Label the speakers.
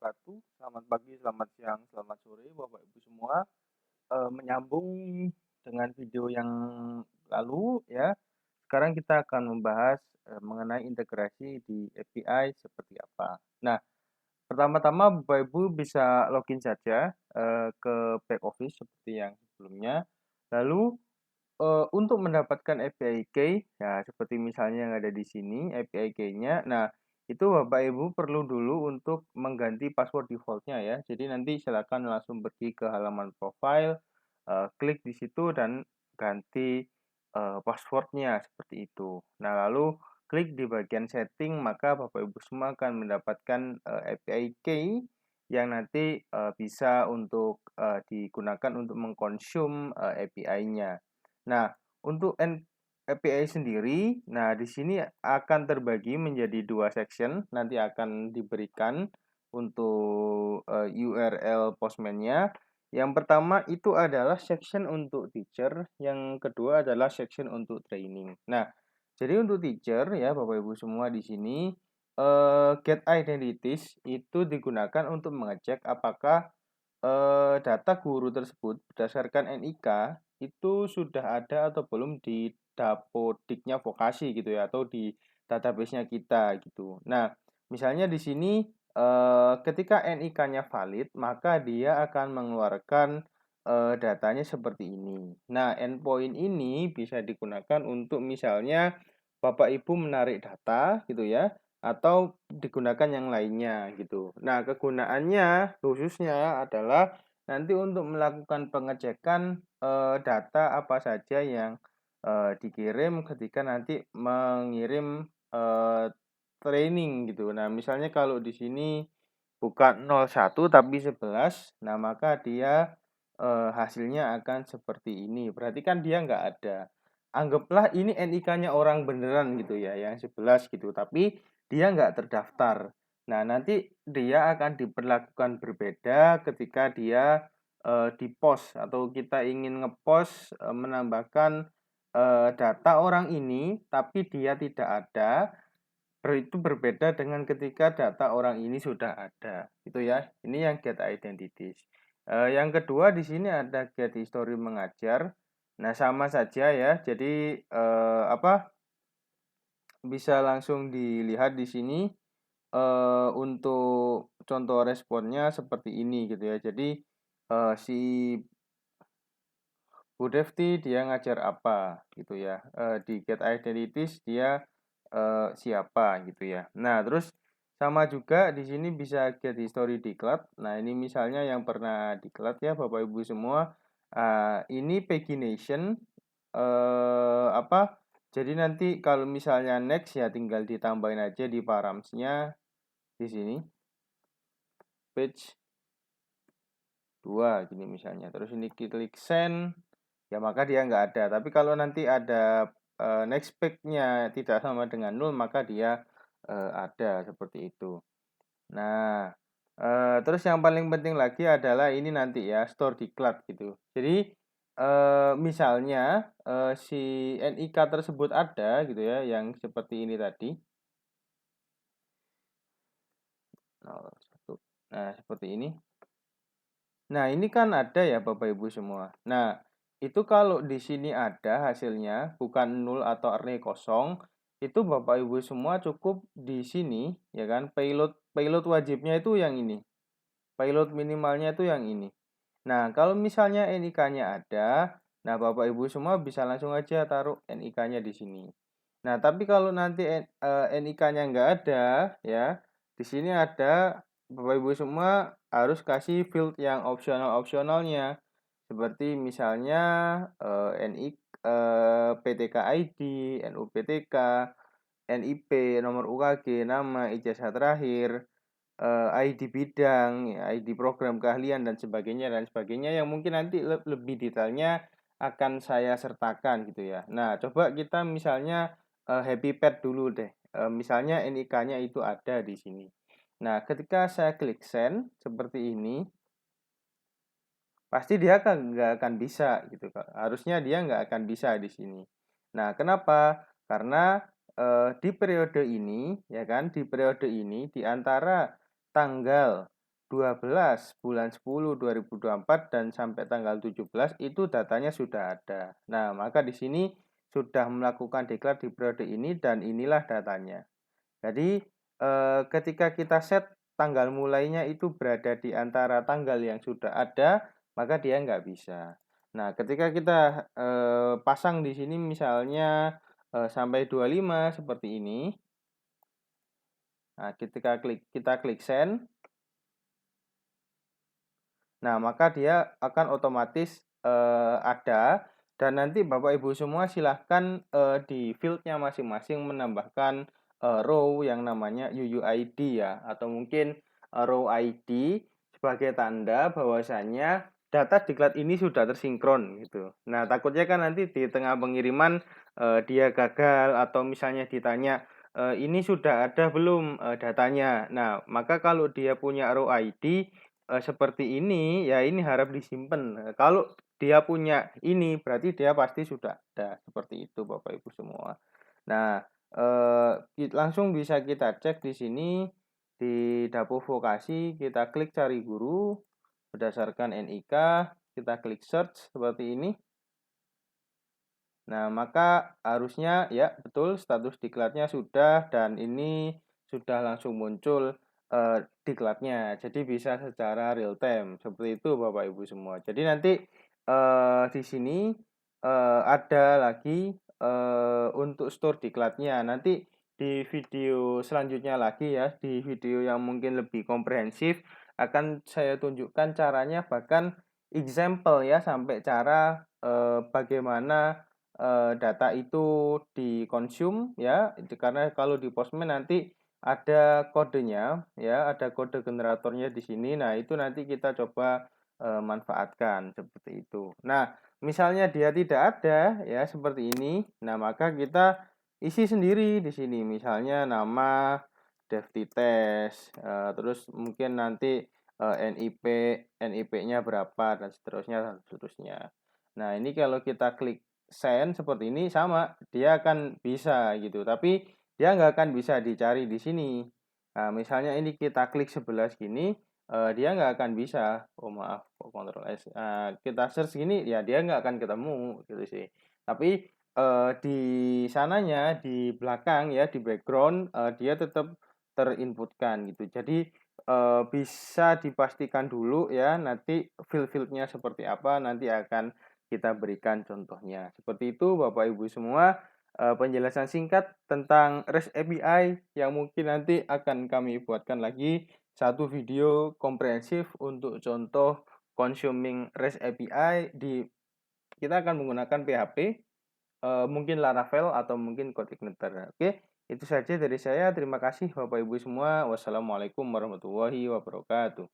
Speaker 1: wabarakatuh. Selamat pagi, selamat siang, selamat sore, Bapak Ibu semua. Menyambung dengan video yang lalu ya. Sekarang kita akan membahas mengenai integrasi di API seperti apa. Nah, pertama-tama Bapak Ibu bisa login saja ke back office seperti yang sebelumnya. Lalu untuk mendapatkan API key, ya seperti misalnya yang ada di sini API key-nya. Nah, itu Bapak Ibu perlu dulu untuk mengganti password default-nya ya. Jadi nanti silakan langsung pergi ke halaman profile, klik di situ dan ganti password-nya seperti itu. Nah, lalu klik di bagian setting, maka Bapak Ibu semua akan mendapatkan API key yang nanti bisa untuk digunakan untuk mengkonsum API-nya. Nah, untuk API sendiri, nah di sini akan terbagi menjadi dua section, nanti akan diberikan untuk URL Postman-nya. Yang pertama itu adalah section untuk teacher, yang kedua adalah section untuk training. Nah, jadi untuk teacher ya Bapak Ibu semua di sini get identities itu digunakan untuk mengecek apakah data guru tersebut berdasarkan NIK itu sudah ada atau belum di Dapodiknya Vokasi gitu ya, atau di database-nya kita gitu. Nah, misalnya di sini ketika NIK-nya valid, maka dia akan mengeluarkan datanya seperti ini. Nah, endpoint ini bisa digunakan untuk misalnya Bapak Ibu menarik data gitu ya, atau digunakan yang lainnya gitu. Nah, kegunaannya khususnya adalah nanti untuk melakukan pengecekan data apa saja yang dikirim ketika nanti mengirim training gitu. Nah, misalnya kalau di sini bukan 01 tapi 11, nah maka dia hasilnya akan seperti ini. Berarti kan dia nggak ada. Anggaplah ini NIK-nya orang beneran gitu ya, yang 11 gitu, tapi dia nggak terdaftar. Nah, nanti dia akan diperlakukan berbeda ketika dia di-post atau kita ingin nge-post menambahkan data orang ini tapi dia tidak ada. Itu berbeda dengan ketika data orang ini sudah ada, gitu ya. Ini yang get identities. Yang kedua di sini ada get history mengajar. Nah, sama saja ya. Jadi bisa langsung dilihat di sini untuk contoh responnya seperti ini gitu ya. Jadi si Bu Devti dia ngajar apa gitu ya. Di get identities dia siapa gitu ya. Nah, terus sama juga di sini bisa get history diklat. Nah, ini misalnya yang pernah diklat ya Bapak Ibu semua. Ini pagination apa? Jadi nanti kalau misalnya next ya tinggal ditambahin aja di params-nya di sini page 2 gini misalnya. Terus ini klik send ya maka dia nggak ada. Tapi kalau nanti ada next page-nya tidak sama dengan 0 maka dia ada seperti itu. Nah, terus yang paling penting lagi adalah ini nanti ya store di cloud gitu. Jadi misalnya si NIK tersebut ada gitu ya yang seperti ini tadi. 01. Nah, seperti ini. Nah, ini kan ada ya Bapak Ibu semua. Nah, itu kalau di sini ada hasilnya bukan 0 atau array kosong, itu Bapak Ibu semua cukup di sini ya kan payload payload wajibnya itu yang ini. Payload minimalnya itu yang ini. Nah, kalau misalnya NIK-nya ada, nah Bapak Ibu semua bisa langsung aja taruh NIK-nya di sini. Nah, tapi kalau nanti NIK-nya nggak ada, ya, di sini ada Bapak Ibu semua harus kasih field yang opsional-opsionalnya. Seperti misalnya PTK ID, NUPTK, NIP, nomor UKG, nama, ijazah terakhir, ID bidang, ya, ID program keahlian dan sebagainya yang mungkin nanti lebih detailnya akan saya sertakan gitu ya. Nah, coba kita misalnya Happy Pet dulu deh. Misalnya NIK-nya itu ada di sini. Nah, ketika saya klik send seperti ini, pasti dia nggak akan bisa gitu Kak. Harusnya dia nggak akan bisa di sini. Nah, kenapa? Karena di periode ini ya kan, di periode ini di antara tanggal 12 bulan 10 2024 dan sampai tanggal 17 itu datanya sudah ada. Nah, maka di sini sudah melakukan deklar di periode ini dan inilah datanya. Jadi ketika kita set tanggal mulainya itu berada di antara tanggal yang sudah ada, maka dia nggak bisa. Nah, ketika kita pasang di sini misalnya sampai 25 seperti ini. Nah, ketika kita klik send. Nah, maka dia akan otomatis ada dan nanti Bapak Ibu semua silahkan di field-nya masing-masing menambahkan row yang namanya UUID ya, atau mungkin row ID sebagai tanda bahwasanya data diklat ini sudah tersinkron gitu. Nah, takutnya kan nanti di tengah pengiriman dia gagal atau misalnya ditanya ini sudah ada belum datanya. Nah, maka kalau dia punya row ID seperti ini, ya ini harap disimpan. Kalau dia punya ini, berarti dia pasti sudah ada. Seperti itu Bapak Ibu semua. Nah, langsung bisa kita cek di sini di dapur vokasi, kita klik cari guru berdasarkan NIK, kita klik search seperti ini. Nah, maka harusnya ya betul status diklatnya sudah dan ini sudah langsung muncul diklatnya. Jadi bisa secara real time. Seperti itu Bapak Ibu semua. Jadi nanti di sini ada lagi untuk store diklatnya. Nanti di video selanjutnya lagi ya, di video yang mungkin lebih komprehensif akan saya tunjukkan caranya, bahkan example ya, sampai cara bagaimana data itu dikonsum ya, karena kalau di Postman nanti ada kodenya ya, ada kode generatornya di sini. Nah, itu nanti kita coba manfaatkan seperti itu. Nah, misalnya dia tidak ada ya seperti ini. Nah, maka kita isi sendiri di sini. Misalnya nama DevTest, terus mungkin nanti NIP-nya berapa dan seterusnya. Nah, ini kalau kita klik send seperti ini sama, dia akan bisa gitu. Tapi dia nggak akan bisa dicari di sini. Nah, misalnya ini kita klik 11 gini, dia nggak akan bisa. Oh maaf, kok Ctrl S. Kita search gini, ya dia nggak akan ketemu gitu sih. Tapi di sananya, di belakang ya, di background, dia tetap terinputkan gitu. Jadi bisa dipastikan dulu ya, nanti field-fieldnya seperti apa, nanti akan kita berikan contohnya. Seperti itu Bapak Ibu semua, penjelasan singkat tentang REST API yang mungkin nanti akan kami buatkan lagi satu video komprehensif untuk contoh consuming REST API kita akan menggunakan PHP, mungkin Laravel atau mungkin CodeIgniter. Oke, itu saja dari saya. Terima kasih Bapak Ibu semua. Wassalamualaikum warahmatullahi wabarakatuh.